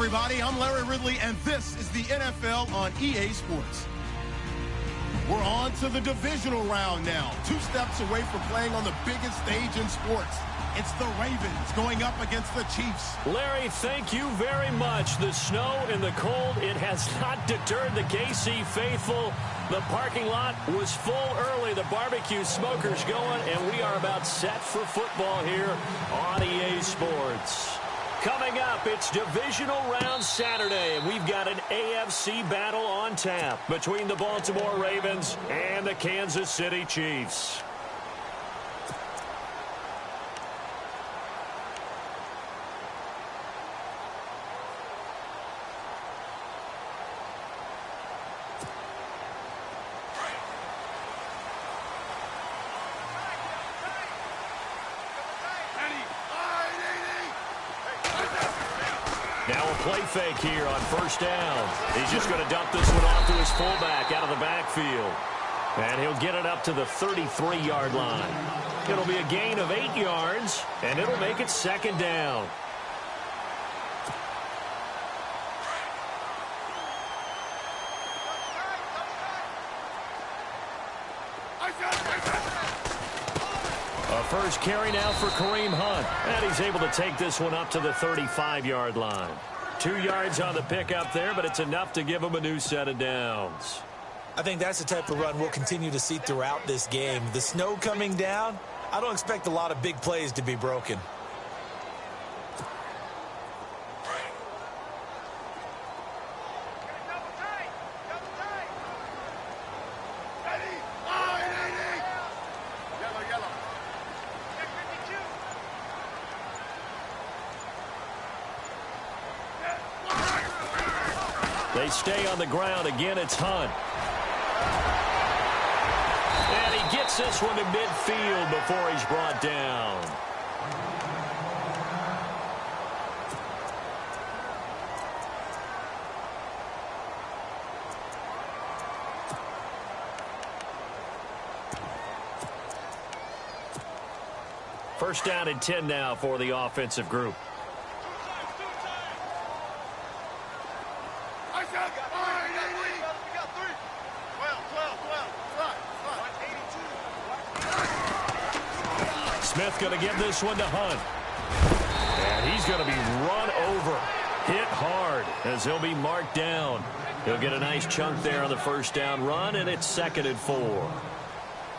everybody. I'm Larry Ridley, and this is the NFL on EA Sports. We're on to the divisional round now. 2 steps away from playing on the biggest stage in sports. It's the Ravens going up against the Chiefs. Larry, thank you very much. The snow and the cold, it has not deterred the KC faithful. The parking lot was full early. The barbecue smoker's going, and we are about set for football here on EA Sports. Coming up, it's Divisional Round Saturday, and we've got an AFC battle on tap between the Baltimore Ravens and the Kansas City Chiefs. Now a play fake here on first down. He's just going to dump this one off to his fullback out of the backfield. And he'll get it up to the 33-yard line. It'll be a gain of 8 yards, and it'll make it second down. A first carry now for Kareem Hunt. And he's able to take this one up to the 35-yard line. 2 yards on the pickup there, but it's enough to give him a new set of downs. I think that's the type of run we'll continue to see throughout this game. The snow coming down, I don't expect a lot of big plays to be broken. They stay on the ground. Again, it's Hunt. And he gets this one to midfield before he's brought down. First down and 10 now for the offensive group. Smith going to give this one to Hunt. And he's going to be run over. Hit hard as he'll be marked down. He'll get a nice chunk there on the first down run, and it's 2nd and 4.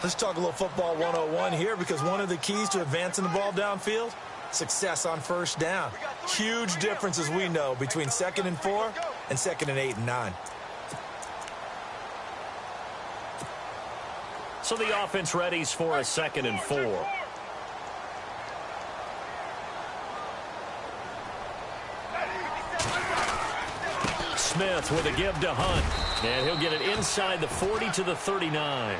Let's talk a little football 101 here, because one of the keys to advancing the ball downfield, success on first down. Huge difference, as we know, between 2nd and 4 and 2nd and 8 and 9. So the offense readies for a 2nd and 4. Smith with a give to Hunt, and he'll get it inside the 40 to the 39.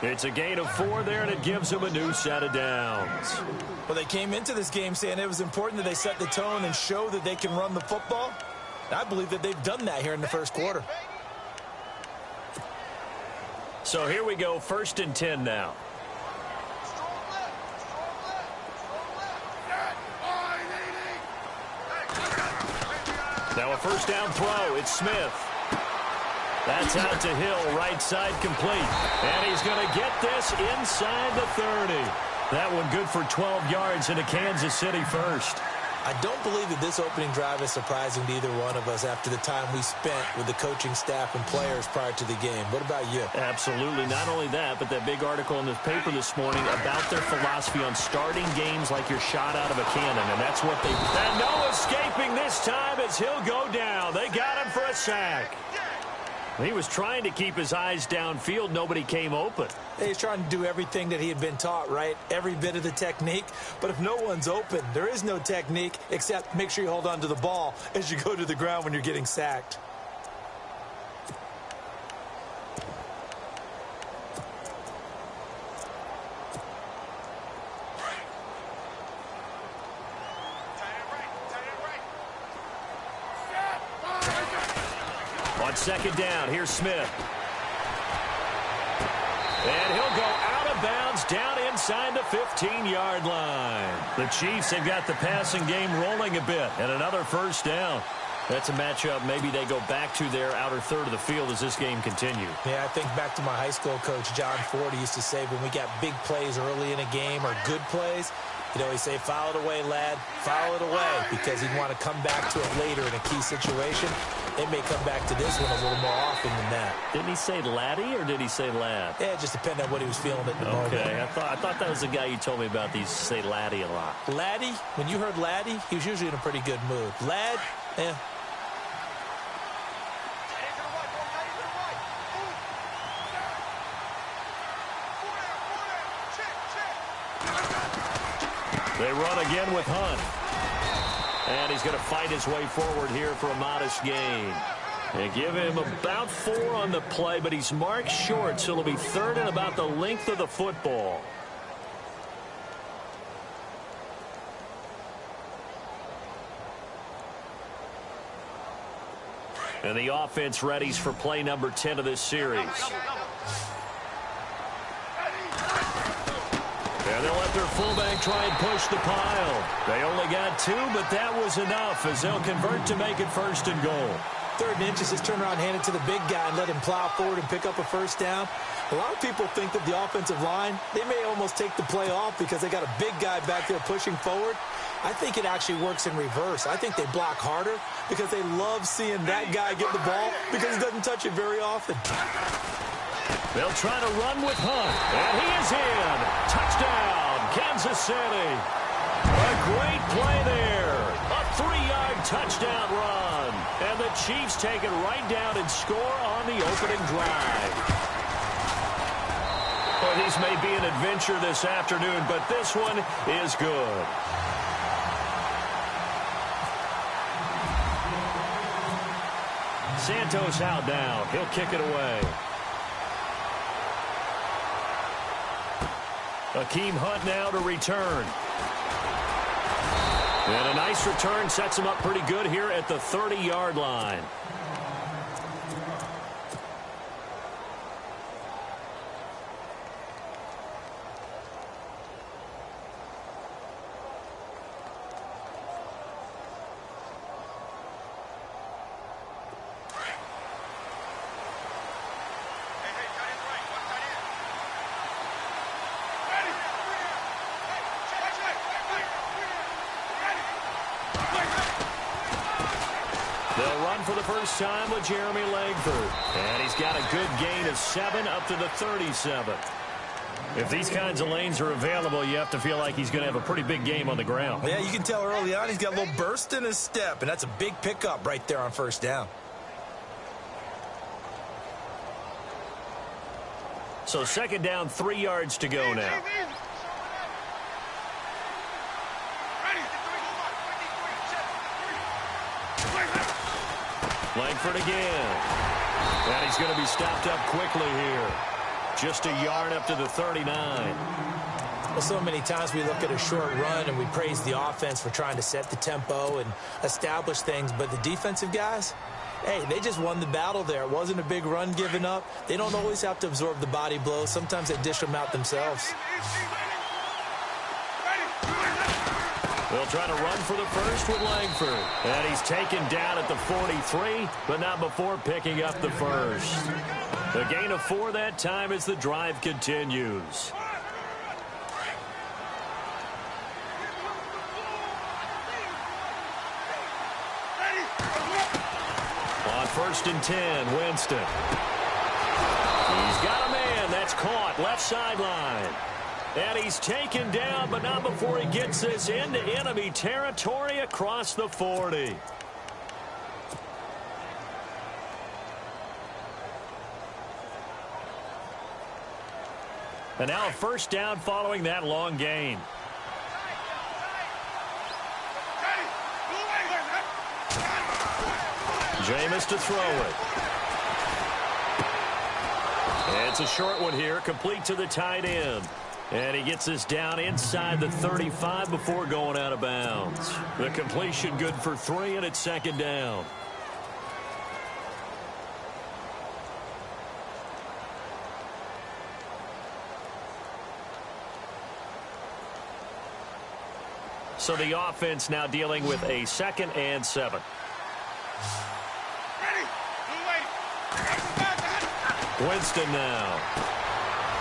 It's a gain of 4 there, and it gives him a new set of downs. Well, they came into this game saying it was important that they set the tone and show that they can run the football. I believe that they've done that here in the first quarter. So here we go, 1st and 10 now. Now a first down throw. It's Smith. That's out to Hill, right side complete. And he's going to get this inside the 30. That one good for 12 yards into Kansas City first. I don't believe that this opening drive is surprising to either one of us after the time we spent with the coaching staff and players prior to the game. What about you? Absolutely. Not only that, but that big article in the paper this morning about their philosophy on starting games like you're shot out of a cannon, and that's what they... And no escaping this time as he'll go down. They got him for a sack. He was trying to keep his eyes downfield. Nobody came open. He's trying to do everything that he had been taught, right? Every bit of the technique. But if no one's open, there is no technique except make sure you hold on to the ball as you go to the ground when you're getting sacked. On 2nd down, here's Smith. And he'll go out of bounds down inside the 15-yard line. The Chiefs have got the passing game rolling a bit, and another first down. That's a matchup maybe they go back to their outer third of the field as this game continues. Yeah, I think back to my high school coach, John Ford. He used to say when we got big plays early in a game or good plays, he'd say, foul it away, lad, foul it away, because he'd want to come back to it later in a key situation. They may come back to this one a little more often than that. Didn't he say laddie or did he say lad? Yeah, it just depended on what he was feeling at the moment. Okay, I thought that was the guy you told me about. He used to say laddie a lot. Laddie, when you heard laddie, he was usually in a pretty good mood. Lad, eh. They run again with Hunt. And he's going to fight his way forward here for a modest gain. They give him about 4 on the play, but he's marked short, so it'll be third and about the length of the football. And the offense readies for play number 10 of this series. And they'll let their fullback try and push the pile. They only got 2, but that was enough as they'll convert to make it first and goal. 3rd and inches, just turn around, hand it to the big guy, and let him plow forward and pick up a first down. A lot of people think that the offensive line, they may almost take the play off because they got a big guy back there pushing forward. I think it actually works in reverse. I think they block harder because they love seeing that guy get the ball because he doesn't touch it very often. They'll try to run with Hunt, and he is in. Touchdown, Kansas City. A great play there. A 3-yard touchdown run. And the Chiefs take it right down and score on the opening drive. Well, these may be an adventure this afternoon, but this one is good. Santos out now. He'll kick it away. Akeem Hunt now to return. And a nice return sets him up pretty good here at the 30-yard line. They'll run for the first time with Jeremy Langford. And he's got a good gain of 7 up to the 37. If these kinds of lanes are available, you have to feel like he's going to have a pretty big game on the ground. Yeah, you can tell early on he's got a little burst in his step, and that's a big pickup right there on first down. So 2nd down, 3 yards to go now. Langford again. And he's going to be stopped up quickly here. Just a yard up to the 39. Well, so many times we look at a short run and we praise the offense for trying to set the tempo and establish things, but the defensive guys, hey, they just won the battle there. It wasn't a big run given up. They don't always have to absorb the body blows. Sometimes they dish them out themselves. They'll try to run for the first with Langford. And he's taken down at the 43, but not before picking up the first. A gain of 4 that time as the drive continues. On 1st and 10, Winston. He's got a man. That's caught. Left sideline. And he's taken down, but not before he gets this into enemy territory across the 40. And now a first down following that long gain. Jameis to throw it. It's a short one here, complete to the tight end. And he gets this down inside the 35 before going out of bounds. The completion good for 3, and it's 2nd down. So the offense now dealing with a 2nd and 7. Winston now.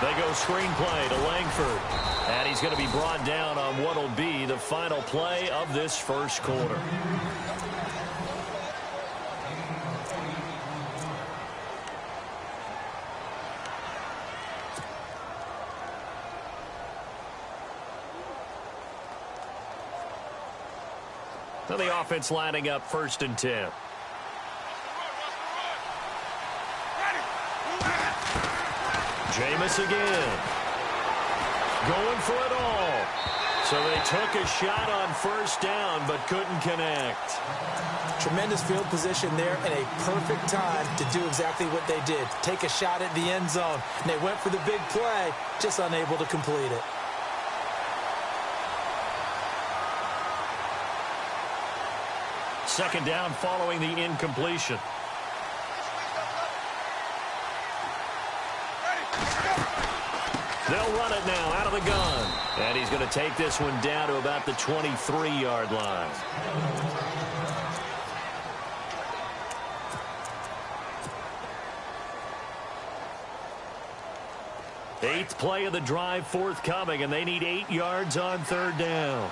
They go screenplay to Langford. And he's going to be brought down on what will be the final play of this first quarter. So the offense lining up 1st and 10. Jameis again. Going for it all. So they took a shot on 1st down but couldn't connect. Tremendous field position there and a perfect time to do exactly what they did. Take a shot at the end zone. And they went for the big play, just unable to complete it. Second down following the incompletion. They'll run it now out of the gun. And he's going to take this one down to about the 23-yard line. Eighth play of the drive forthcoming, and they need 8 yards on 3rd down.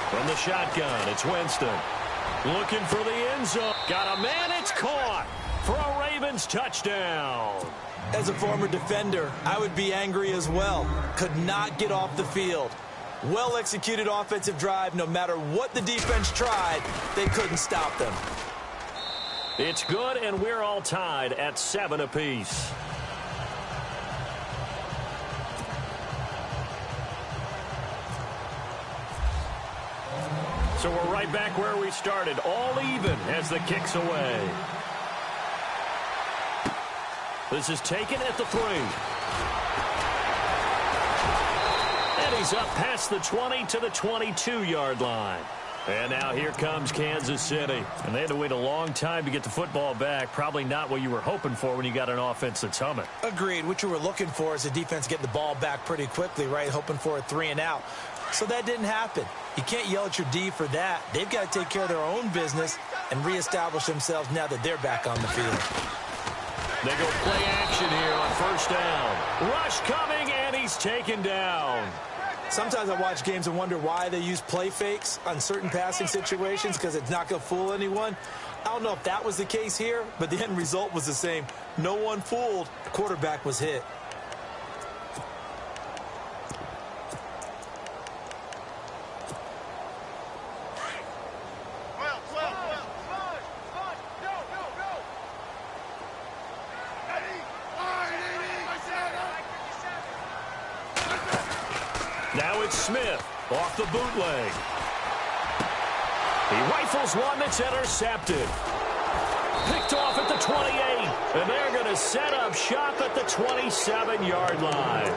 From the shotgun, it's Winston. Looking for the end zone. Got a man, it's caught for a Ravens touchdown. As a former defender, I would be angry as well. Could not get off the field. Well-executed offensive drive. No matter what the defense tried, they couldn't stop them. It's good, and we're all tied at 7 apiece. So we're right back where we started, all even as the kick's away. This is taken at the 3. And he's up past the 20 to the 22-yard line. And now here comes Kansas City. And they had to wait a long time to get the football back. Probably not what you were hoping for when you got an offense that's humming. Agreed. What you were looking for is the defense getting the ball back pretty quickly, right? Hoping for a 3 and out. So that didn't happen. You can't yell at your D for that. They've got to take care of their own business and reestablish themselves now that they're back on the field. They go play action here on 1st down. Rush coming, and he's taken down. Sometimes I watch games and wonder why they use play fakes on certain passing situations, because it's not going to fool anyone. I don't know if that was the case here, but the end result was the same. No one fooled. The quarterback was hit. Now it's Smith off the bootleg. He rifles one that's intercepted. Picked off at the 28. And they're going to set up shop at the 27-yard line.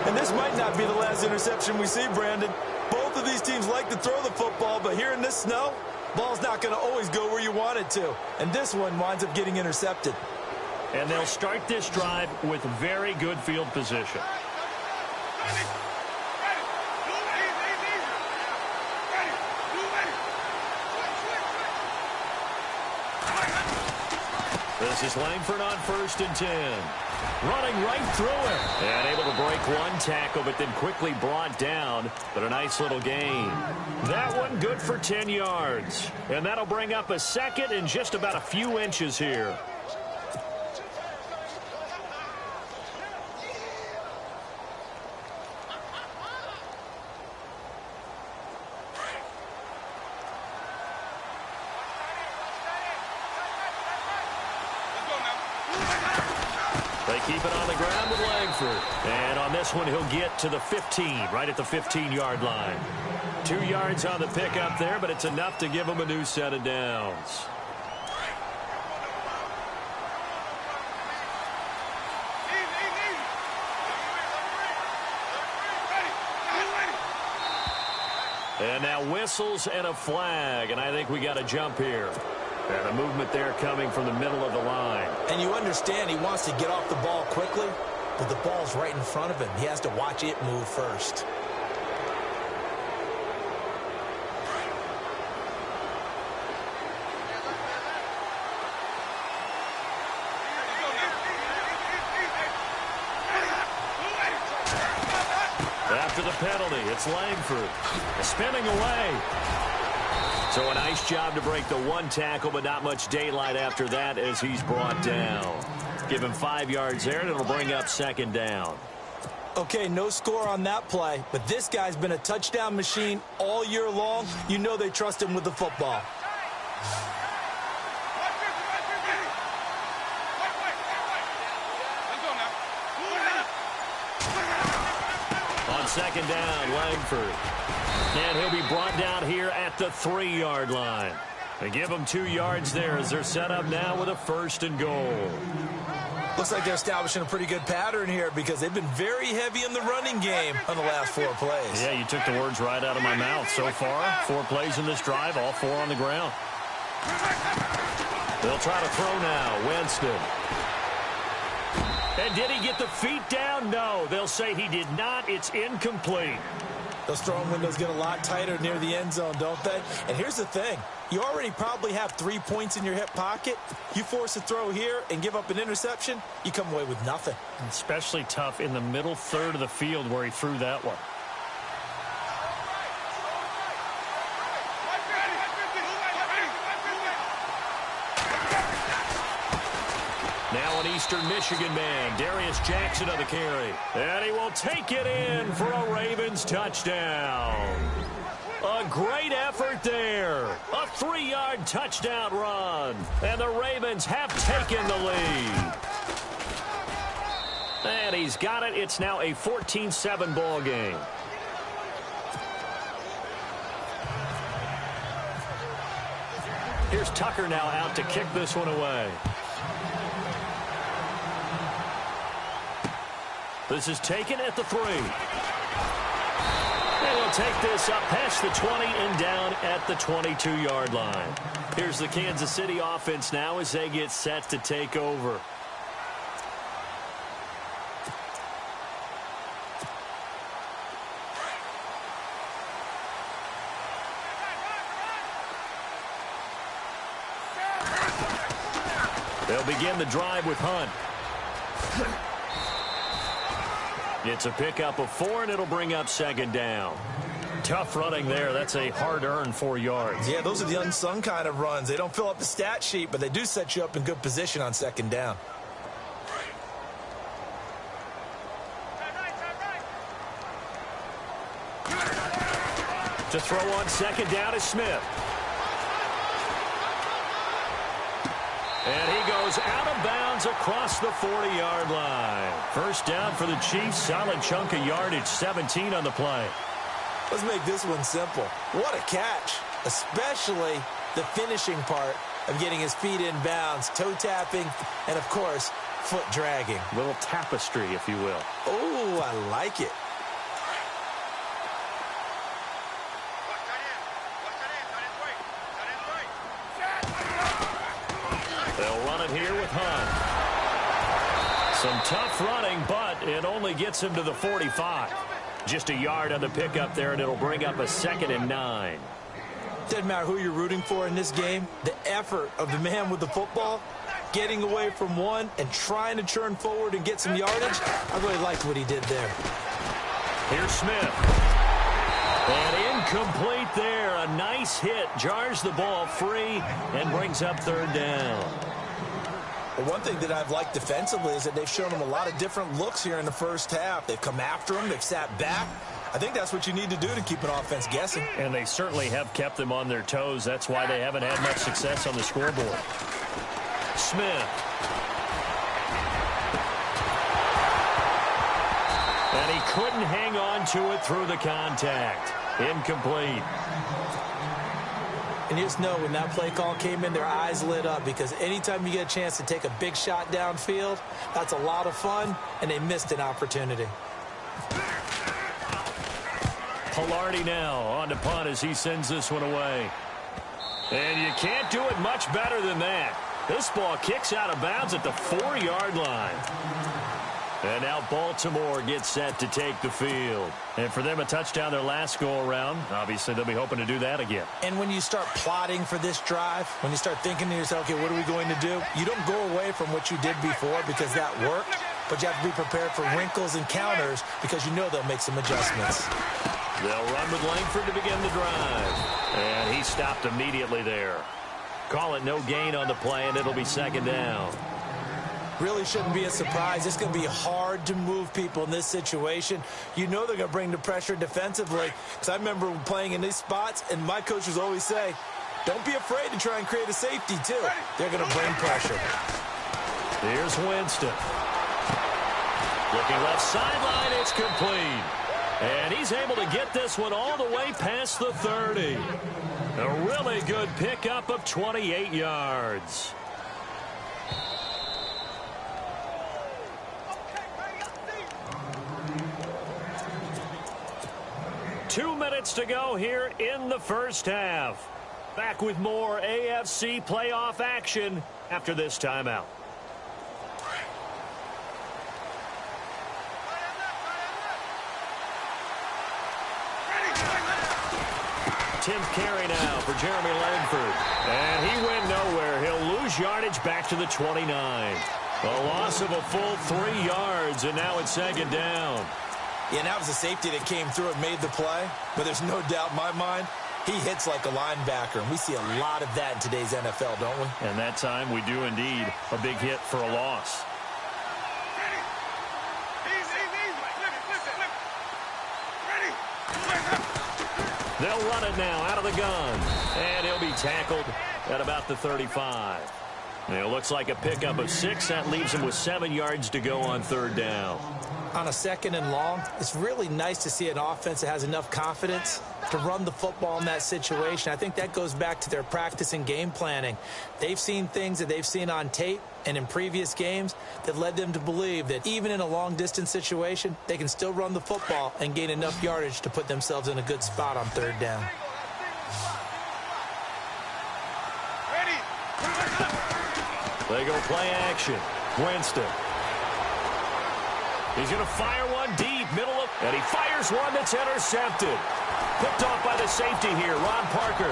And this might not be the last interception we see, Brandon. Both of these teams like to throw the football, but here in this snow, ball's not going to always go where you want it to. And this one winds up getting intercepted. And they'll start this drive with very good field position. This is Langford on 1st and 10. Running right through it. And able to break one tackle, but then quickly brought down. But a nice little gain. That one good for 10 yards. And that'll bring up a 2nd and just about a few inches here. They keep it on the ground with Langford. And on this one, he'll get to the 15, right at the 15-yard line. 2 yards on the pickup there, but it's enough to give him a new set of downs. And now whistles and a flag, and I think we got a jump here. And a movement there coming from the middle of the line. And you understand he wants to get off the ball quickly, but the ball's right in front of him. He has to watch it move first. After the penalty, it's Langford spinning away. So a nice job to break the one tackle, but not much daylight after that as he's brought down. Give him 5 yards there, and it'll bring up second down. Okay, no score on that play, but this guy's been a touchdown machine all year long. You know they trust him with the football. On second down, Langford. And he'll be brought down here at the 3-yard line. They give him 2 yards there as they're set up now with a 1st and goal. Looks like they're establishing a pretty good pattern here because they've been very heavy in the running game on the last 4 plays. Yeah, you took the words right out of my mouth. So far, 4 plays in this drive, all 4 on the ground. They'll try to throw now. Winston. And did he get the feet down? No. They'll say he did not. It's incomplete. Those throwing windows get a lot tighter near the end zone, don't they? And here's the thing. You already probably have 3 points in your hip pocket. You force a throw here and give up an interception, you come away with nothing. Especially tough in the middle third of the field where he threw that one. Now an Eastern Michigan man, Darius Jackson on the carry. And he will take it in for a Ravens touchdown. A great effort there. A 3-yard touchdown run. And the Ravens have taken the lead. And he's got it. It's now a 14-7 ball game. Here's Tucker now out to kick this one away. This is taken at the 3. And he'll take this up past the 20 and down at the 22-yard line. Here's the Kansas City offense now as they get set to take over. They'll begin the drive with Hunt. It's a pickup of 4, and it'll bring up second down. Tough running there. That's a hard-earned 4 yards. Yeah, those are the unsung kind of runs. They don't fill up the stat sheet, but they do set you up in good position on second down. To throw on second down is Smith. And he goes out of bounds across the 40-yard line. First down for the Chiefs. Solid chunk of yardage, 17 on the play. Let's make this one simple. What a catch, especially the finishing part of getting his feet in bounds, toe tapping, and, of course, foot dragging. A little tapestry, if you will. Oh, I like it. They'll run it here with Hunt. Some tough running, but it only gets him to the 45. Just a yard on the pickup there, and it'll bring up a 2nd and 9. Doesn't matter who you're rooting for in this game. The effort of the man with the football, getting away from one and trying to churn forward and get some yardage, I really liked what he did there. Here's Smith. And incomplete there. A nice hit. Jars the ball free and brings up 3rd down. Well, one thing that I've liked defensively is that they've shown him a lot of different looks here in the first half. They've come after him. They've sat back. I think that's what you need to do to keep an offense guessing. And they certainly have kept them on their toes. That's why they haven't had much success on the scoreboard. Smith. And he couldn't hang on to it through the contact. Incomplete. And you just know when that play call came in, their eyes lit up because anytime you get a chance to take a big shot downfield, that's a lot of fun, and they missed an opportunity. Pilardi now on to punt as he sends this one away. And you can't do it much better than that. This ball kicks out of bounds at the 4-yard line. And now Baltimore gets set to take the field. And for them, a touchdown their last go-around. Obviously, they'll be hoping to do that again. And when you start plotting for this drive, when you start thinking to yourself, okay, what are we going to do? You don't go away from what you did before because that worked. But you have to be prepared for wrinkles and counters because you know they'll make some adjustments. They'll run with Langford to begin the drive. And he stopped immediately there. Call it no gain on the play, and it'll be second down. Really shouldn't be a surprise. It's going to be hard to move people in this situation. You know they're going to bring the pressure defensively. Because I remember playing in these spots, and my coaches always say, don't be afraid to try and create a safety, too. They're going to bring pressure. Here's Winston. Looking left sideline, it's complete. And he's able to get this one all the way past the 30. A really good pickup of 28 yards. Two minutes to go here in the first half. Back with more AFC playoff action after this timeout. Tim Carey now for Jeremy Langford. And he went nowhere. He'll lose yardage back to the 29. A loss of a full 3 yards, and now it's second down. Yeah, and that was a safety that came through and made the play. But there's no doubt in my mind, he hits like a linebacker. And we see a lot of that in today's NFL, don't we? And that time we do indeed a big hit for a loss. They'll run it now out of the gun. And he'll be tackled at about the 35. And it looks like a pickup of 6. That leaves him with 7 yards to go on third down. On a second and long, it's really nice to see an offense that has enough confidence to run the football in that situation. I think that goes back to their practice and game planning. They've seen things that they've seen on tape and in previous games that led them to believe that even in a long-distance situation, they can still run the football and gain enough yardage to put themselves in a good spot on third down. They go play action. Winston. He's going to fire one deep, middle of, and he fires one that's intercepted. Picked off by the safety here, Ron Parker.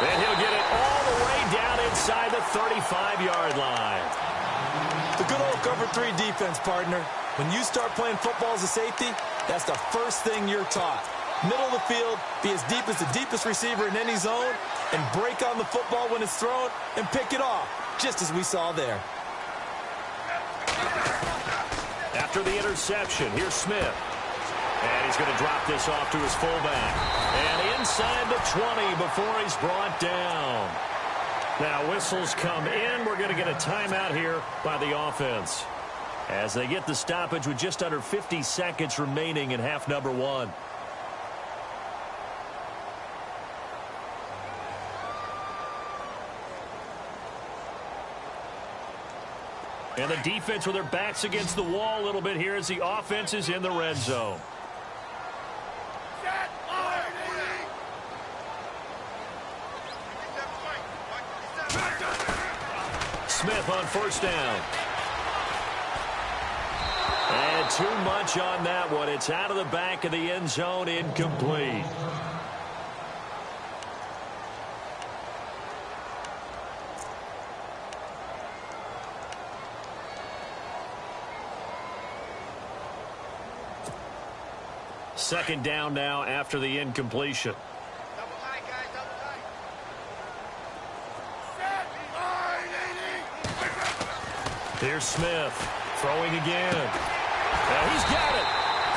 And he'll get it all the way down inside the 35-yard line. The good old cover 3 defense, partner. When you start playing football as a safety, that's the first thing you're taught. Middle of the field, be as deep as the deepest receiver in any zone, and break on the football when it's thrown and pick it off, just as we saw there. After the interception, here's Smith. And he's going to drop this off to his fullback. And inside the 20 before he's brought down. Now whistles come in. We're going to get a timeout here by the offense, as they get the stoppage with just under 50 seconds remaining in half number 1. And the defense with their backs against the wall a little bit here as the offense is in the red zone. Smith on first down. And too much on that one. It's out of the back of the end zone, incomplete. Second down now after the incompletion. Here's Smith throwing again. And he's got it.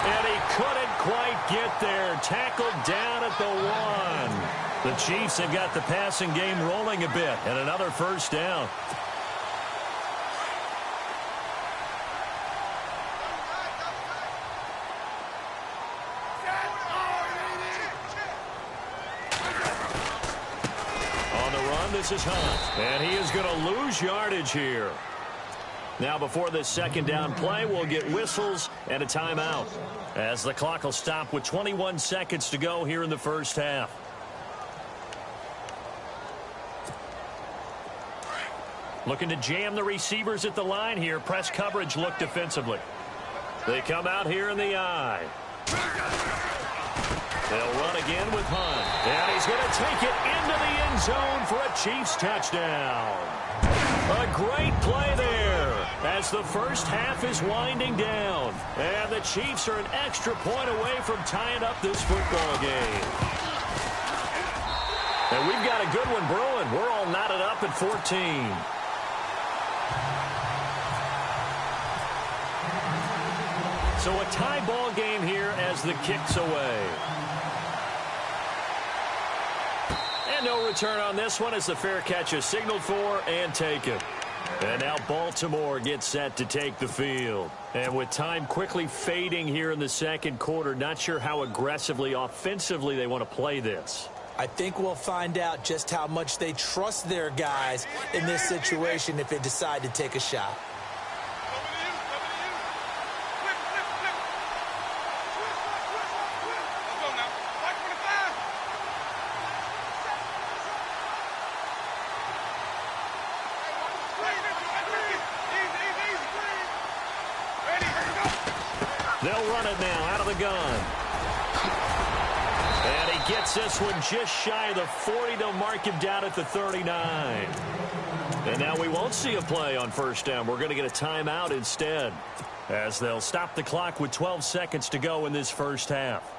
And he couldn't quite get there. Tackled down at the 1. The Chiefs have got the passing game rolling a bit. And another first down. This is Hunt, and he is going to lose yardage here. Now before this second down play, we'll get whistles and a timeout, as the clock will stop with 21 seconds to go here in the first half. Looking to jam the receivers at the line here. Press coverage look defensively. They come out here in the eye. They'll run again with Hunt. And he's going to take it into the end zone for a Chiefs touchdown. A great play there as the first half is winding down. And the Chiefs are an extra point away from tying up this football game. And we've got a good one brewing. We're all knotted up at 14. So a tie ball game here as the kick's away. And no return on this one as the fair catch is signaled for and taken. And now Baltimore gets set to take the field. And with time quickly fading here in the second quarter, not sure how aggressively, offensively they want to play this. I think we'll find out just how much they trust their guys in this situation if they decide to take a shot. They'll run it now out of the gun. And he gets this one just shy of the 40. They'll mark him down at the 39. And now we won't see a play on first down. We're going to get a timeout instead, as they'll stop the clock with 12 seconds to go in this first half.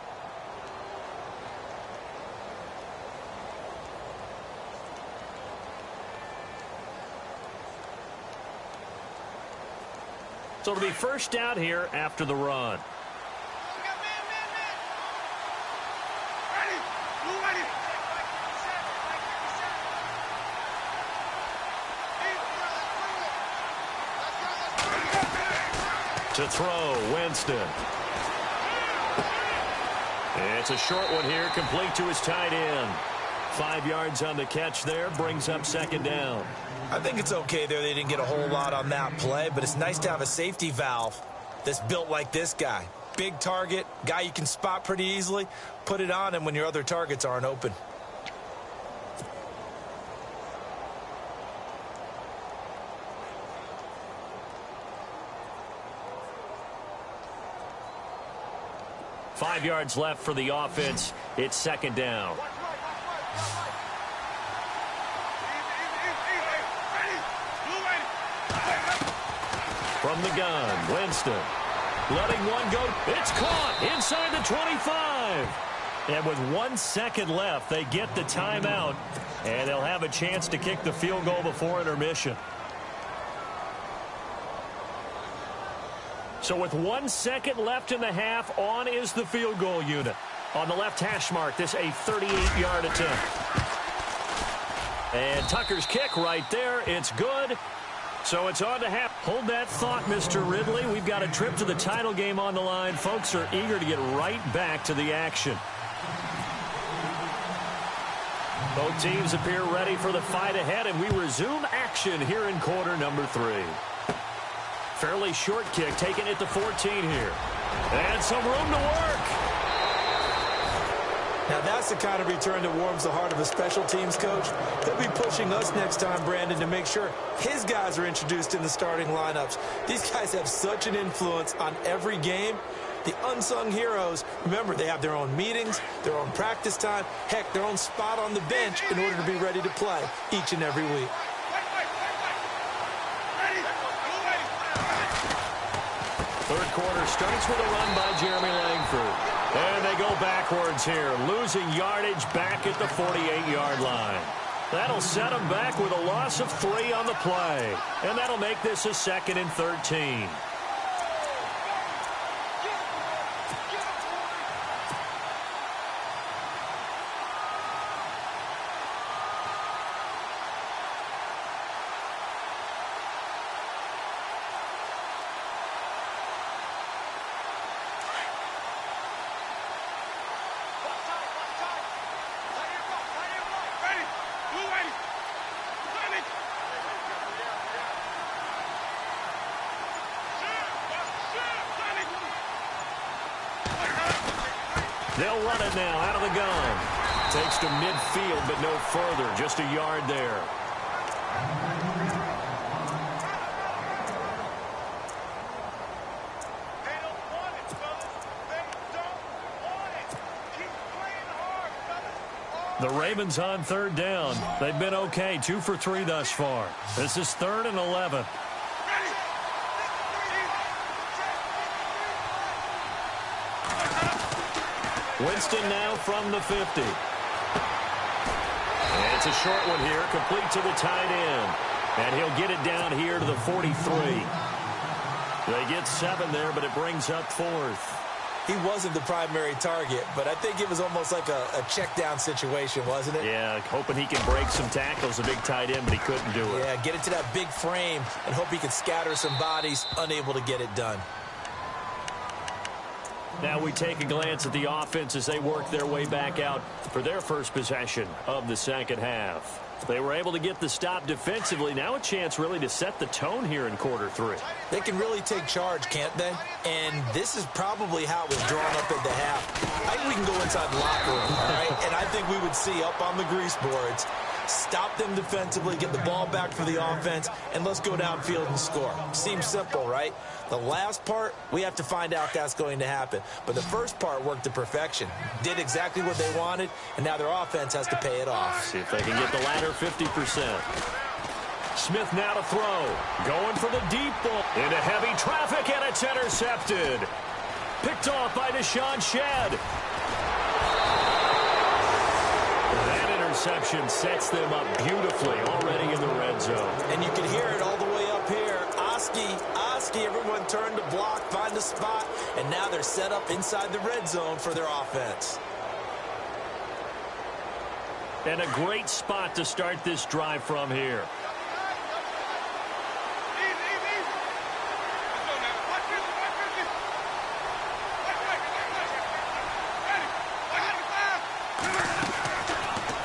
So it'll be first down here after the run. To throw, Winston. It's a short one here, complete to his tight end. 5 yards on the catch there, brings up second down. I think it's okay there. They didn't get a whole lot on that play, but it's nice to have a safety valve that's built like this guy. Big target, guy you can spot pretty easily. Put it on him when your other targets aren't open. Five yards left for the offense. It's second down. From the gun, Winston. Letting one go. It's caught inside the 25. And with 1 second left, they get the timeout. And they'll have a chance to kick the field goal before intermission. So with 1 second left in the half, on is the field goal unit. On the left hash mark, this a 38-yard attempt. And Tucker's kick right there. It's good. So it's on to half. Hold that thought, Mr. Ridley. We've got a trip to the title game on the line. Folks are eager to get right back to the action. Both teams appear ready for the fight ahead, and we resume action here in quarter number 3. Fairly short kick, taken at the 14 here. And some room to work. Now that's the kind of return that warms the heart of a special teams coach. He'll be pushing us next time, Brandon, to make sure his guys are introduced in the starting lineups. These guys have such an influence on every game. The unsung heroes, remember, they have their own meetings, their own practice time, heck, their own spot on the bench in order to be ready to play each and every week. Third quarter starts with a run by Jeremy Langford. And they go backwards here, losing yardage back at the 48-yard line. That'll set them back with a loss of 3 on the play. And that'll make this a 2nd and 13. They'll run it now out of the gun. Takes to midfield, but no further. Just a yard there. The Ravens on third down. They've been okay, 2 for 3 thus far. This is 3rd and 11. Winston now from the 50. And it's a short one here, complete to the tight end. And he'll get it down here to the 43. They get 7 there, but it brings up 4th. He wasn't the primary target, but I think it was almost like a check down situation, wasn't it? Yeah, hoping he can break some tackles, a big tight end, but he couldn't do it. Yeah, get into that big frame and hope he can scatter some bodies, unable to get it done. Now we take a glance at the offense as they work their way back out for their first possession of the second half. They were able to get the stop defensively. Now a chance really to set the tone here in quarter 3. They can really take charge, can't they? And this is probably how it was drawn up at the half. I think we can go inside the locker room, all right? And I think we would see up on the grease boards, stop them defensively, get the ball back for the offense, and let's go downfield and score. Seems simple, right? The last part, we have to find out that's going to happen. But the first part worked to perfection. Did exactly what they wanted, and now their offense has to pay it off. See if they can get the latter 50%. Smith now to throw. Going for the deep ball. Into heavy traffic, and it's intercepted. Picked off by Deshaun Shedd. That interception sets them up beautifully already in the red zone. And you can hear it all the way up here. Oski, everyone turned to block, find a spot, and now they're set up inside the red zone for their offense. And a great spot to start this drive from here.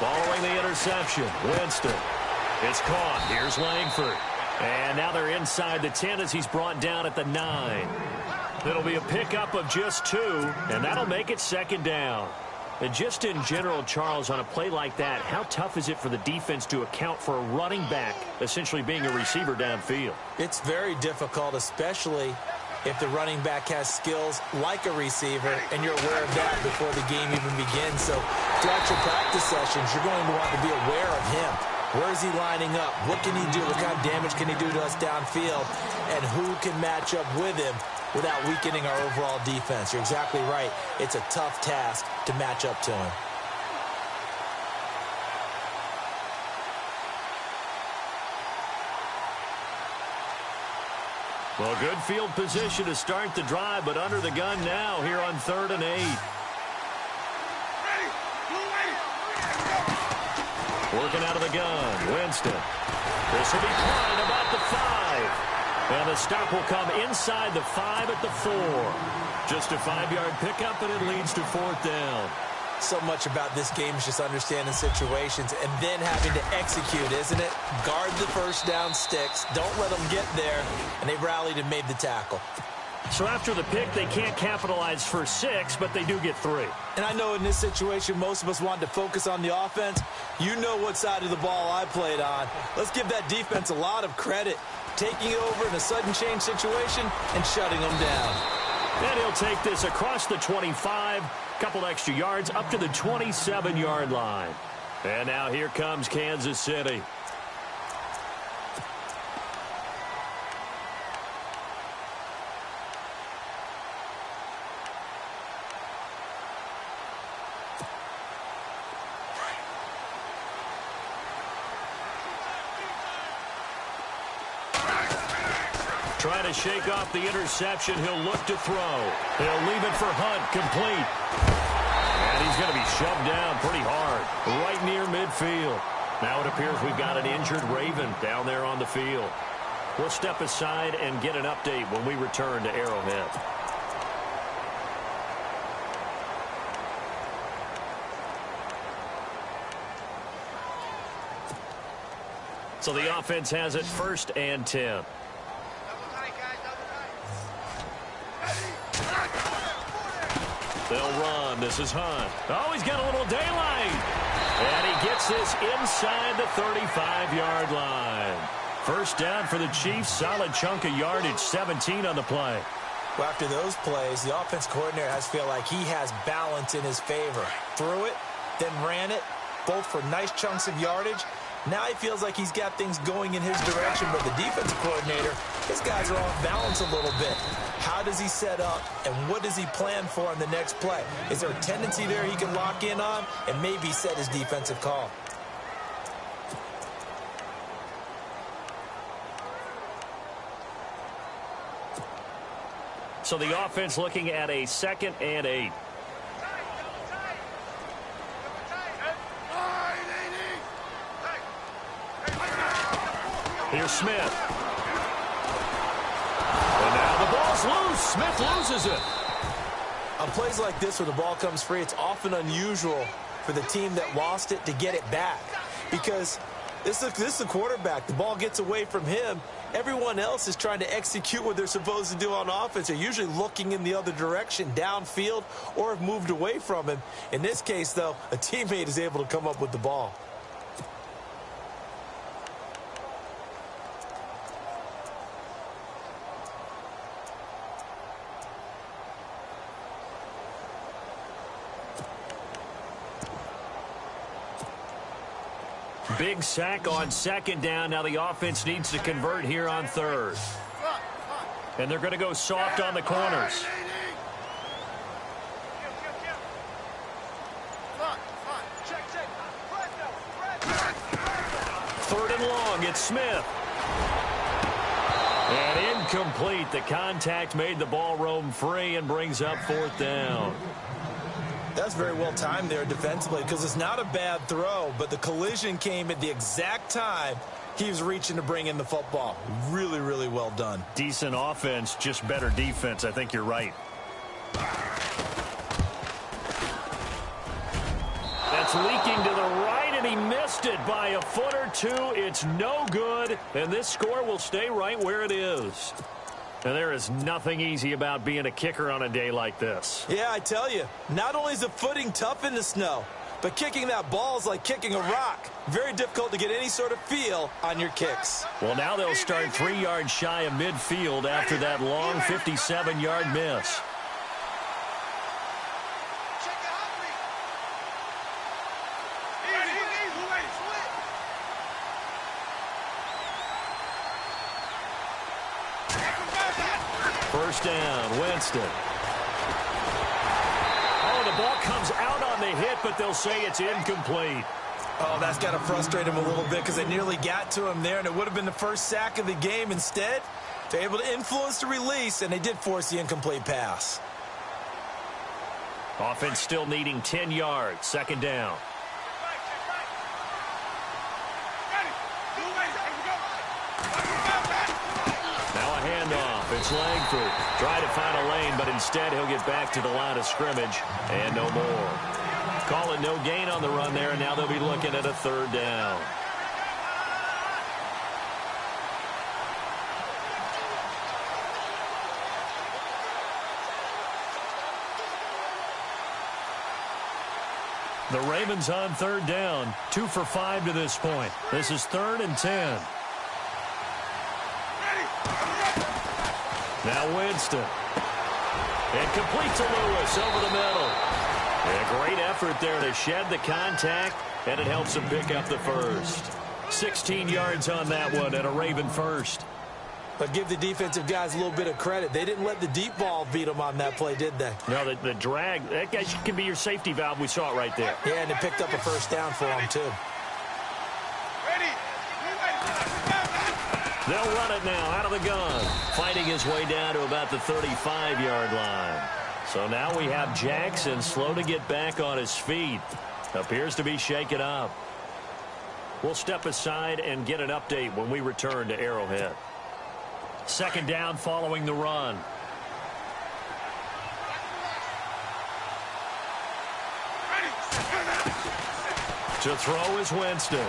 Following the interception, Winston. It's caught. Here's Langford. And now they're inside the 10 as he's brought down at the 9. It'll be a pickup of just 2, and that'll make it second down. And just in general, Charles, on a play like that, how tough is it for the defense to account for a running back essentially being a receiver downfield? It's very difficult, especially if the running back has skills like a receiver, and you're aware of that before the game even begins. So throughout your practice sessions, you're going to want to be aware of him. Where is he lining up? What can he do? What kind of damage can he do to us downfield? And who can match up with him without weakening our overall defense? You're exactly right. It's a tough task to match up to him. Well, good field position to start the drive, but under the gun now here on 3rd and 8. Working out of the gun, Winston. This will be fine about the 5. And the stop will come inside the 5 at the 4. Just a 5-yard pickup, and it leads to 4th down. So much about this game is just understanding situations and then having to execute, isn't it? Guard the first down sticks. Don't let them get there. And they rallied and made the tackle. So after the pick, they can't capitalize for 6, but they do get 3. And I know in this situation, most of us want to focus on the offense. You know what side of the ball I played on. Let's give that defense a lot of credit. Taking it over in a sudden change situation and shutting them down. And he'll take this across the 25, couple extra yards up to the 27-yard line. And now here comes Kansas City. Trying to shake off the interception. He'll look to throw. He'll leave it for Hunt, complete. And he's going to be shoved down pretty hard, right near midfield. Now it appears we've got an injured Raven down there on the field. We'll step aside and get an update when we return to Arrowhead. So the offense has it 1st and 10. They'll run. This is Hunt. Oh, he's got a little daylight. And he gets this inside the 35-yard line. First down for the Chiefs. Solid chunk of yardage, 17 on the play. Well, after those plays, the offense coordinator has to feel like he has balance in his favor. Threw it, then ran it, both for nice chunks of yardage. Now he feels like he's got things going in his direction, but the defensive coordinator, his guys are off balance a little bit. How does he set up, and what does he plan for on the next play? Is there a tendency there he can lock in on and maybe set his defensive call? So the offense looking at a 2nd and 8. Here's Smith. And now the ball's loose. Smith loses it. On plays like this where the ball comes free, it's often unusual for the team that lost it to get it back. Because this is the quarterback. The ball gets away from him. Everyone else is trying to execute what they're supposed to do on offense. They're usually looking in the other direction, downfield, or have moved away from him. In this case, though, a teammate is able to come up with the ball. Big sack on 2nd down. Now the offense needs to convert here on 3rd. And they're going to go soft on the corners. 3rd and long. It's Smith. And incomplete. The contact made the ball roam free and brings up 4th down. That's very well timed there defensively because it's not a bad throw, but the collision came at the exact time he was reaching to bring in the football. Really, really well done. Decent offense, just better defense. I think you're right. That's leaking to the right, and he missed it by a foot or two. It's no good, and this score will stay right where it is. And there is nothing easy about being a kicker on a day like this. Yeah, I tell you, not only is the footing tough in the snow, but kicking that ball is like kicking a rock. Very difficult to get any sort of feel on your kicks. Well, now they'll start 3 yards shy of midfield after that long 57-yard miss. First down, Winston. Oh, the ball comes out on the hit, but they'll say it's incomplete. Oh, that's got to frustrate him a little bit because they nearly got to him there, and it would have been the first sack of the game. Instead, they're able to influence the release, and they did force the incomplete pass. Offense still needing 10 yards, 2nd down. It's Langford. Try to find a lane, but instead he'll get back to the line of scrimmage and no more. Call it no gain on the run there, and now they'll be looking at a 3rd down. The Ravens on 3rd down. 2 for 5 to this point. This is 3rd and 10. Now Winston. And complete to Lewis over the middle. And a great effort there to shed the contact, and it helps him pick up the first. 16 yards on that one, and a Raven first. But give the defensive guys a little bit of credit. They didn't let the deep ball beat them on that play, did they? No, the drag, that guy can be your safety valve. We saw it right there. Yeah, and it picked up a first down for them, too. They'll run it now out of the gun, fighting his way down to about the 35-yard line. So now we have Jackson slow to get back on his feet. Appears to be shaken up. We'll step aside and get an update when we return to Arrowhead. 2nd down following the run. To throw is Winston.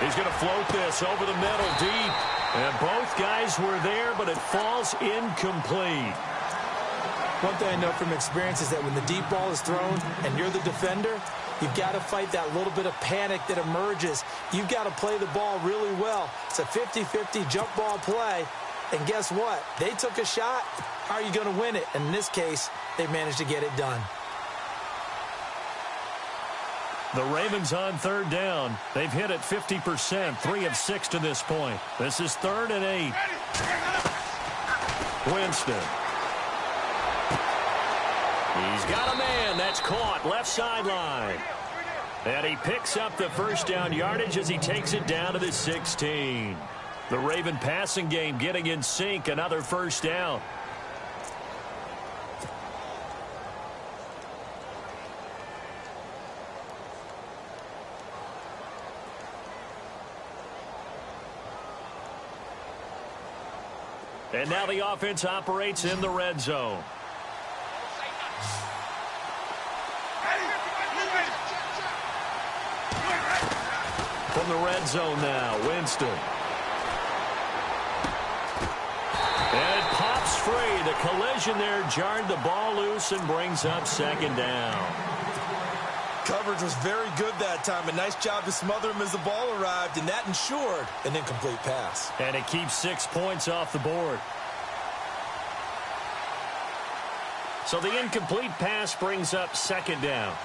He's going to float this over the middle deep. And both guys were there, but it falls incomplete. One thing I know from experience is that when the deep ball is thrown and you're the defender, you've got to fight that little bit of panic that emerges. You've got to play the ball really well. It's a 50-50 jump ball play. And guess what? They took a shot. How are you going to win it? And in this case, they managed to get it done. The Ravens on third down. They've hit it 50%, 3 of 6 to this point. This is 3rd and 8. Winston. He's got a man. That's caught left sideline. And he picks up the first down yardage as he takes it down to the 16. The Raven passing game getting in sync. Another first down. And now the offense operates in the red zone. From the red zone now, Winston. And it pops free. The collision there jarred the ball loose and brings up second down. Coverage was very good that time. A nice job to smother him as the ball arrived, and that ensured an incomplete pass. And it keeps 6 points off the board. So the incomplete pass brings up second down.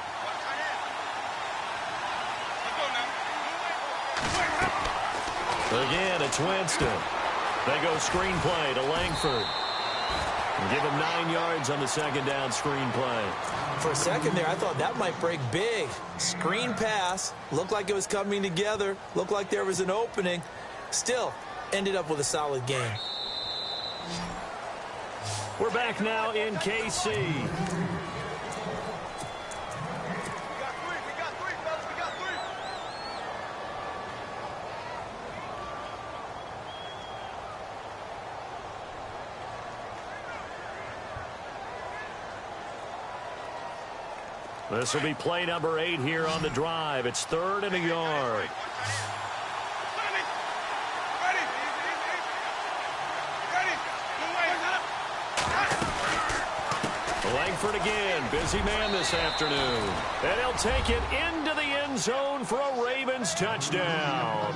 Again, it's Winston. They go screenplay to Langford. And give him 9 yards on the second down screenplay. For a second there, I thought that might break big. Screen pass. Looked like it was coming together. Looked like there was an opening. Still, ended up with a solid game. We're back now in KC. This will be play number 8 here on the drive. It's 3rd and a yard. Langford again, busy man this afternoon. And he'll take it into the end zone for a Ravens touchdown.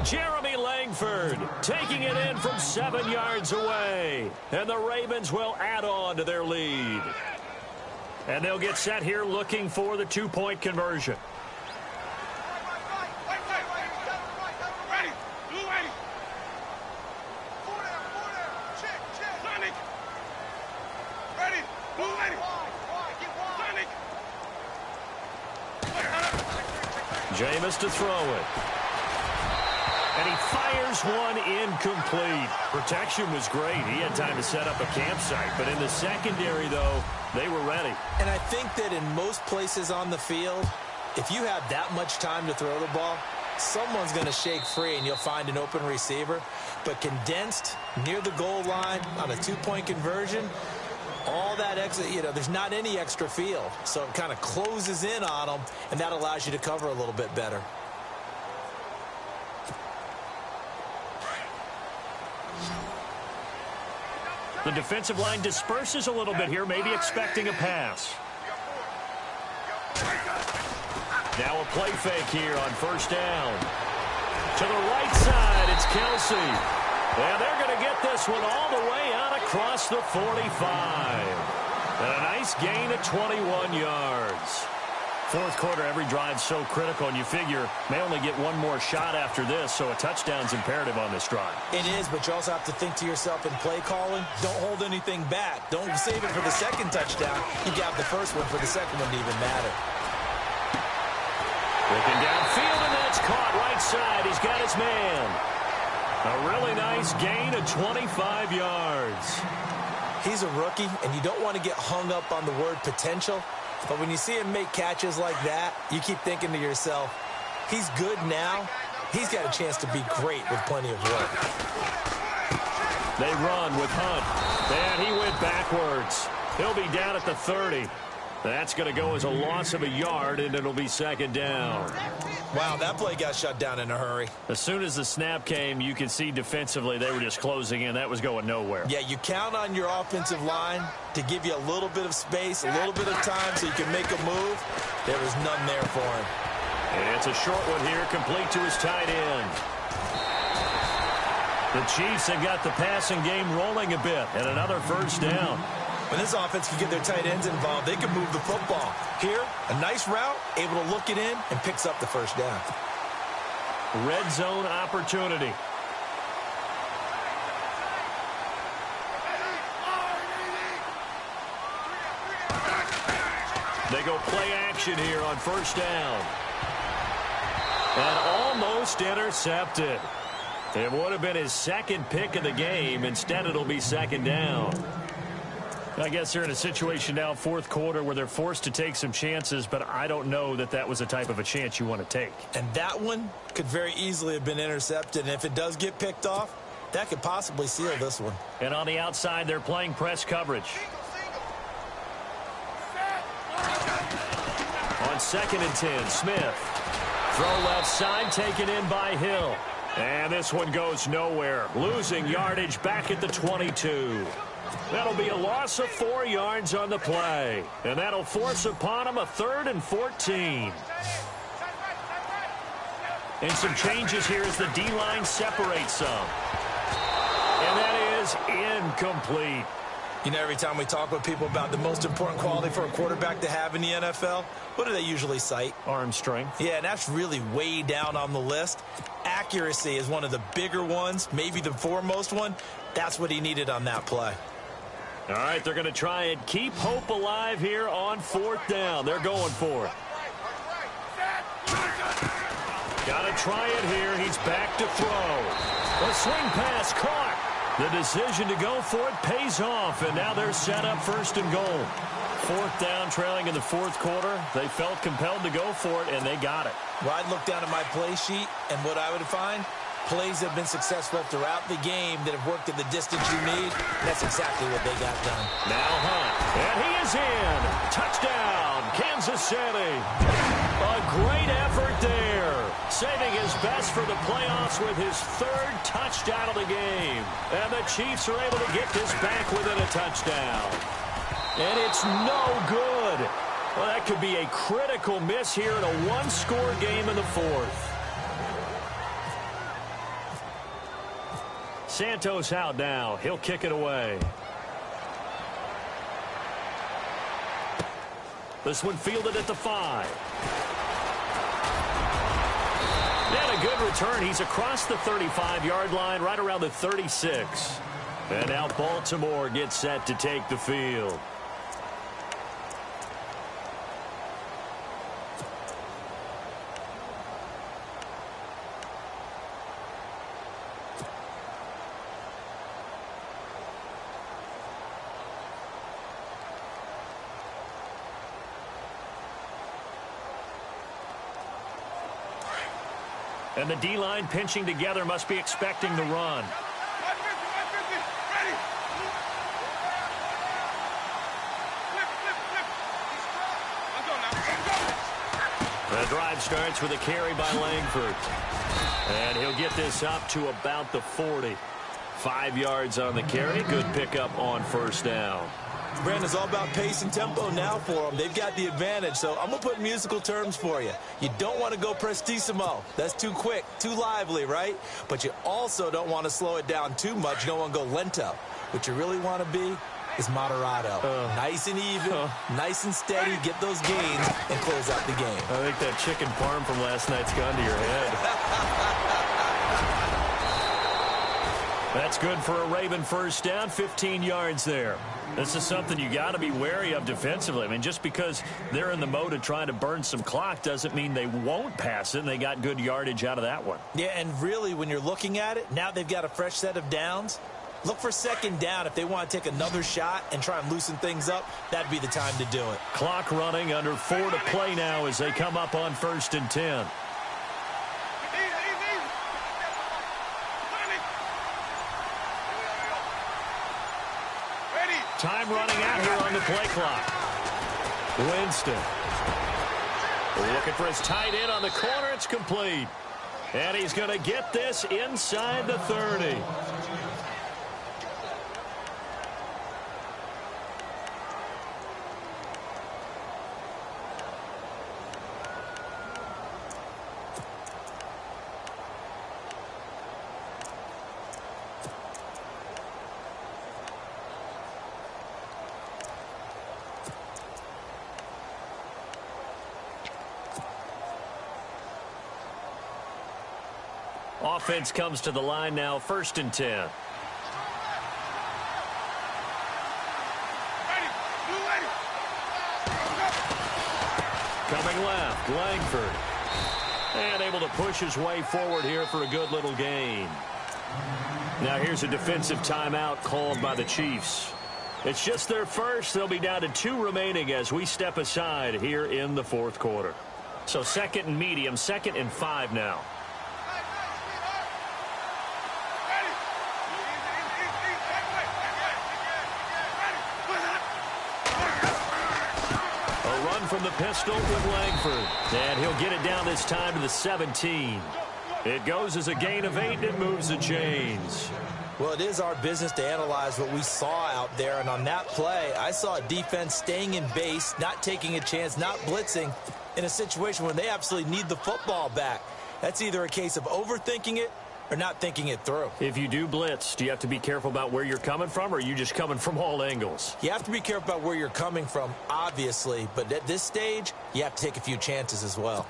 Jeremy Langford taking it in from 7 yards away. And the Ravens will add on to their lead. And they'll get set here looking for the 2-point conversion. Jameis to throw it. And he fires one incomplete. Protection was great. He had time to set up a campsite. But in the secondary, though, they were ready. And I think that in most places on the field, if you have that much time to throw the ball, someone's going to shake free and you'll find an open receiver. But condensed near the goal line on a 2-point conversion, all that extra, there's not any extra field. So it kind of closes in on them, and that allows you to cover a little bit better. The defensive line disperses a little bit here, maybe expecting a pass. Now a play fake here on first down. To the right side, it's Kelsey. And they're going to get this one all the way out across the 45. And a nice gain of 21 yards. Fourth quarter, every drive's so critical, and you figure may only get one more shot after this, so a touchdown's imperative on this drive. It is, but you also have to think to yourself in play calling, don't hold anything back. Don't save it for the second touchdown. You got the first one for the second one to even matter. Looking downfield, and that's caught right side. He's got his man. A really nice gain of 25 yards. He's a rookie, and you don't want to get hung up on the word potential. But when you see him make catches like that, you keep thinking to yourself, he's good now. He's got a chance to be great with plenty of work. They run with Hunt. And he went backwards. He'll be down at the 30. That's going to go as a loss of a yard, and it'll be second down. Wow, that play got shut down in a hurry. As soon as the snap came, you could see defensively they were just closing in. That was going nowhere. Yeah, you count on your offensive line to give you a little bit of space, a little bit of time so you can make a move. There was none there for him. And it's a short one here, complete to his tight end. The Chiefs have got the passing game rolling a bit, and another first down. When this offense can get their tight ends involved, they can move the football. Here, a nice route, able to look it in, and picks up the first down. Red zone opportunity. They go play action here on first down. And almost intercepted. It would have been his second pick of the game. Instead, it'll be second down. I guess they're in a situation now, fourth quarter, where they're forced to take some chances, but I don't know that that was the type of a chance you want to take. And that one could very easily have been intercepted. And if it does get picked off, that could possibly seal this one. And on the outside, they're playing press coverage. On 2nd and 10, Smith. Throw left side, taken in by Hill. And this one goes nowhere. Losing yardage back at the 22. That'll be a loss of 4 yards on the play. And that'll force upon him a 3rd and 14. And some changes here as the D-line separates some. And that is incomplete. You know, every time we talk with people about the most important quality for a quarterback to have in the NFL, what do they usually cite? Arm strength. Yeah, and that's really way down on the list. Accuracy is one of the bigger ones, maybe the foremost one. That's what he needed on that play. All right, they're going to try and keep hope alive here on 4th down. They're going for it. Got to try it here. He's back to throw. A swing pass caught. The decision to go for it pays off, and now they're set up 1st and goal. 4th down, trailing in the 4th quarter. They felt compelled to go for it, and they got it. Well, I'd look down at my play sheet, and what I would find, plays have been successful throughout the game that have worked at the distance you need. That's exactly what they got done. Now Hunt, and he is in. Touchdown, Kansas City. A great effort there. Saving his best for the playoffs with his 3rd touchdown of the game. And the Chiefs are able to get this back within a touchdown. And it's no good. Well, that could be a critical miss here in a 1-score game in the 4th. Santos out now. He'll kick it away. This one fielded at the 5. And a good return. He's across the 35-yard line, right around the 36. And now Baltimore gets set to take the field. And the D-line pinching together, must be expecting the run. The drive starts with a carry by Langford. And he'll get this up to about the 40. 5 yards on the carry. Good pickup on 1st down. Brandon, it's all about pace and tempo now for them. They've got the advantage, so I'm going to put musical terms for you. You don't want to go prestissimo. That's too quick, too lively, right? But you also don't want to slow it down too much. You don't want to go lento. What you really want to be is moderato. Nice and even, nice and steady, get those gains, and close out the game. I think that chicken parm from last night's gone to your head. That's good for a Raven first down, 15 yards there. This is something you got to be wary of defensively. I mean, just because they're in the mode of trying to burn some clock doesn't mean they won't pass it, and they got good yardage out of that one. Yeah, and really, when you're looking at it, now they've got a fresh set of downs. Look for 2nd down. If they want to take another shot and try and loosen things up, that'd be the time to do it. Clock running, under 4 to play now as they come up on 1st and 10. Time running out here on the play clock. Winston. Looking for his tight end on the corner. It's complete. And he's going to get this inside the 30. Offense comes to the line now, 1st and 10. Coming left, Langford. And able to push his way forward here for a good little gain. Now here's a defensive timeout called by the Chiefs. It's just their first. They'll be down to 2 remaining as we step aside here in the 4th quarter. So 2nd and medium, 2nd and 5 now. From the pistol with Langford. And he'll get it down this time to the 17. It goes as a gain of 8 and moves the chains. Well, it is our business to analyze what we saw out there. And on that play, I saw a defense staying in base, not taking a chance, not blitzing in a situation where they absolutely need the football back. That's either a case of overthinking it or not thinking it through. If you do blitz, do you have to be careful about where you're coming from, or are you just coming from all angles? You have to be careful about where you're coming from, obviously, but at this stage, you have to take a few chances as well.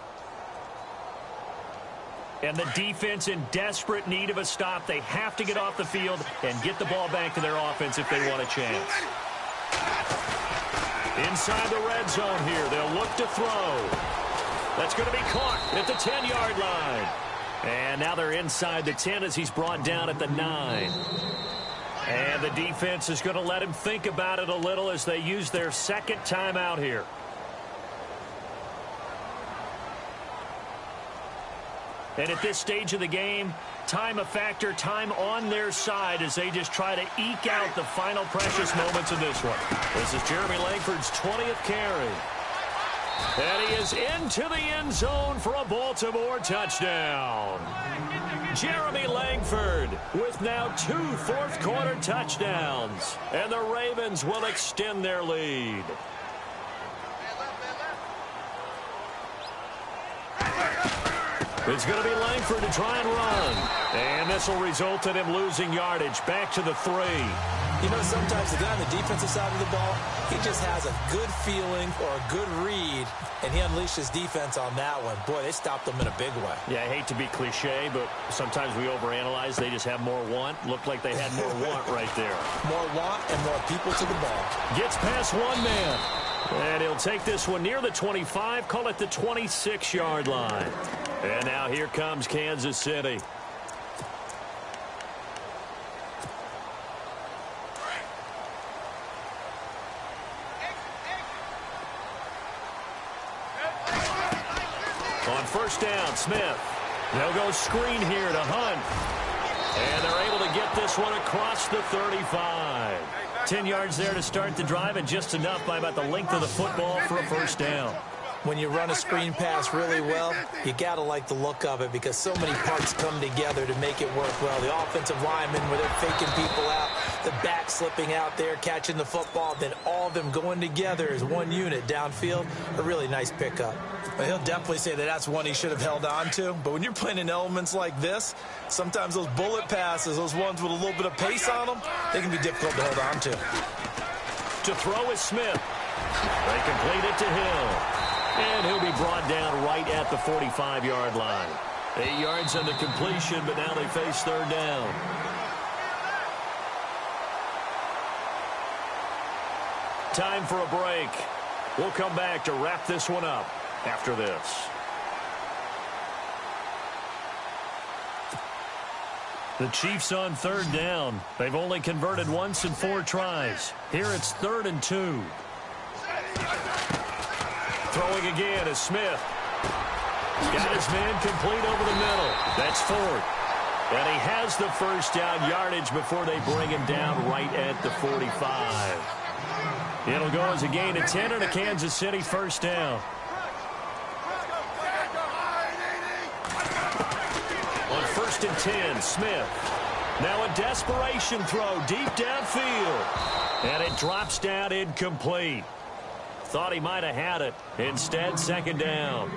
And the defense in desperate need of a stop. They have to get off the field and get the ball back to their offense if they want a chance. Inside the red zone here, they'll look to throw. That's going to be caught at the 10-yard line. And now they're inside the 10 as he's brought down at the 9. And the defense is going to let him think about it a little as they use their 2nd timeout here. And at this stage of the game, time a factor, time on their side as they just try to eke out the final precious moments of this one. This is Jeremy Langford's 20th carry. And he is into the end zone for a Baltimore touchdown. Jeremy Langford with now 2 fourth-quarter touchdowns. And the Ravens will extend their lead. It's going to be Langford to try and run. And this will result in him losing yardage back to the 3. You know, sometimes the guy on the defensive side of the ball, he just has a good feeling or a good read, and he unleashed his defense on that one. Boy, they stopped him in a big way. Yeah, I hate to be cliche, but sometimes we overanalyze. They just have more want. Looked like they had more want right there. More want and more people to the ball. Gets past one man. And he'll take this one near the 25, call it the 26-yard line. And now here comes Kansas City. On 1st down, Smith. They'll go screen here to Hunt. And they're able to get this one across the 35. 10 yards there to start the drive, and just enough by about the length of the football for a 1st down. When you run a screen pass really well, you got to like the look of it because so many parts come together to make it work well. The offensive linemen, where they're faking people out, the back slipping out there, catching the football, then all of them going together as one unit downfield. A really nice pickup. Well, he'll definitely say that that's one he should have held on to. But when you're playing in elements like this, sometimes those bullet passes, those ones with a little bit of pace on them, they can be difficult to hold on to. To throw is Smith. They complete it to Hill. And he'll be brought down right at the 45-yard line. 8 yards on the completion, but now they face 3rd down. Time for a break. We'll come back to wrap this one up after this. The Chiefs on 3rd down. They've only converted once in 4 tries. Here it's 3rd and 2. Throwing again is Smith. Got his man complete over the middle. That's Ford. And he has the 1st down yardage before they bring him down right at the 45. It'll go as a gain of 10 and a Kansas City 1st down. First and 10, Smith. Now a desperation throw deep downfield. And it drops down incomplete. Thought he might have had it. Instead, second down.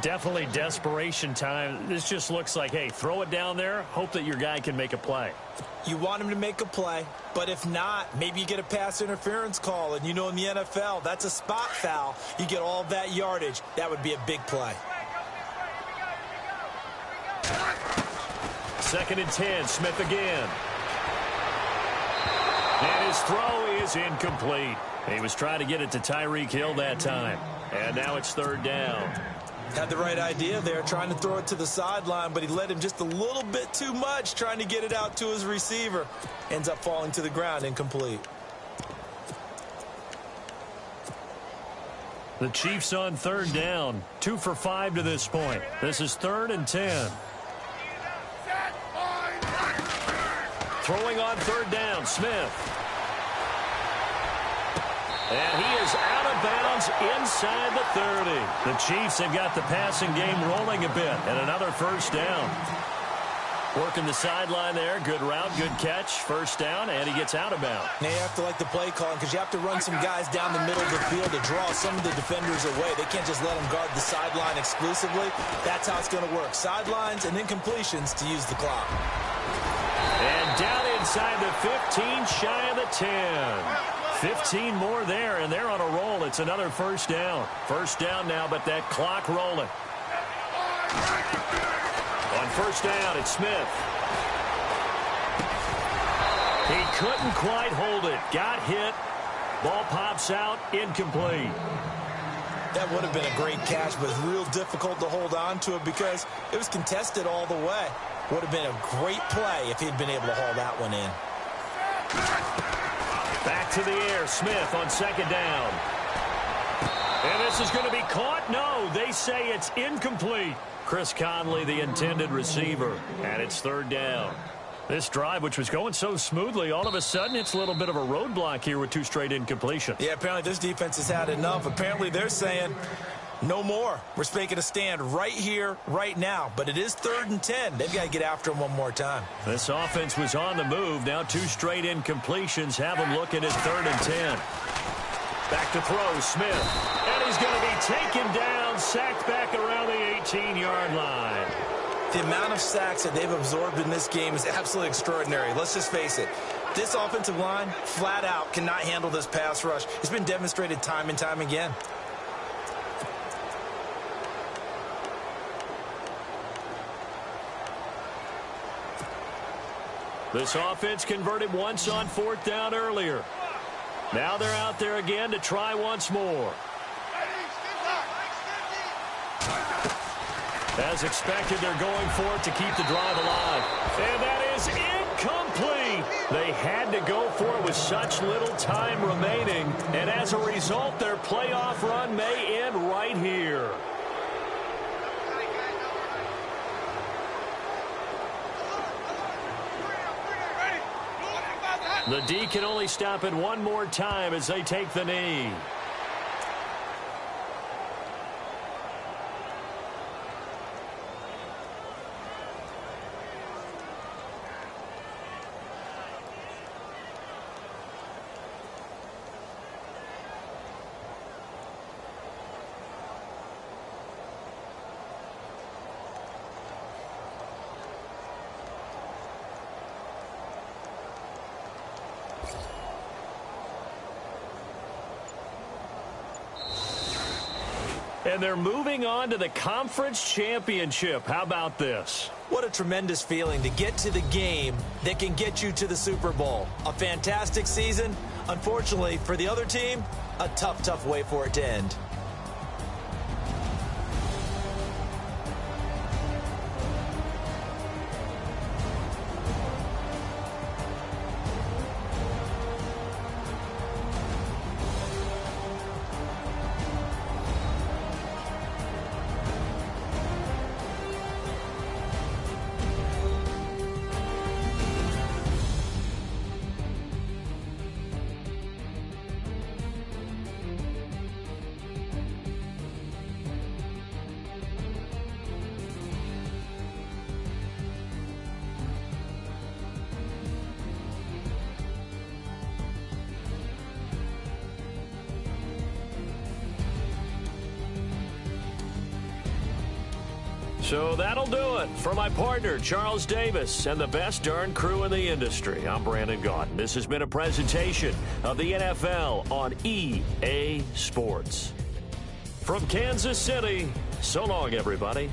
Definitely desperation time. This just looks like, hey, throw it down there, hope that your guy can make a play. You want him to make a play, but if not, maybe you get a pass interference call. And you know in the NFL, that's a spot foul. You get all that yardage. That would be a big play. Second and 10, Smith again. And his throw is incomplete. He was trying to get it to Tyreek Hill that time. And now it's third down. Had the right idea there, trying to throw it to the sideline, but he led him just a little bit too much, trying to get it out to his receiver. Ends up falling to the ground, incomplete. The Chiefs on third down. 2 for 5 to this point. This is third and 10. Throwing on third down, Smith. And he is out of bounds inside the 30. The Chiefs have got the passing game rolling a bit, and another first down. Working the sideline there. Good route, good catch. First down, and he gets out of bounds. Now you have to like the play calling because you have to run some guys down the middle of the field to draw some of the defenders away. They can't just let them guard the sideline exclusively. That's how it's going to work. Sidelines and then completions to use the clock. And down inside the 15, shy of the 10. 15 more there, and they're on a roll. It's another first down. First down now, but that clock rolling. On first down, it's Smith. He couldn't quite hold it. Got hit. Ball pops out. Incomplete. That would have been a great catch, but it's real difficult to hold on to it because it was contested all the way. Would have been a great play if he'd been able to haul that one in. Back to the air. Smith on second down. And this is going to be caught. No, they say it's incomplete. Chris Conley, the intended receiver. And it's third down. This drive, which was going so smoothly, all of a sudden it's a little bit of a roadblock here with 2 straight incompletions. Yeah, apparently this defense has had enough. Apparently they're saying no more. We're making a stand right here, right now. But it is third and 10. They've got to get after him one more time. This offense was on the move. Now 2 straight incompletions have them looking at third and 10. Back to throw, Smith. And he's going to be taken down, sacked back around the 18-yard line. The amount of sacks that they've absorbed in this game is absolutely extraordinary. Let's just face it. This offensive line, flat out, cannot handle this pass rush. It's been demonstrated time and time again. This offense converted once on fourth down earlier. Now they're out there again to try once more. As expected, they're going for it to keep the drive alive. And that is incomplete. They had to go for it with such little time remaining. And as a result, their playoff run may end right here. The D can only stop it one more time as they take the knee. And they're moving on to the conference championship. How about this? What a tremendous feeling to get to the game that can get you to the Super Bowl. A fantastic season. Unfortunately, for the other team, a tough, tough way for it to end. So that'll do it. For my partner, Charles Davis, and the best darn crew in the industry, I'm Brandon Gaudin. This has been a presentation of the NFL on EA Sports. From Kansas City, so long, everybody.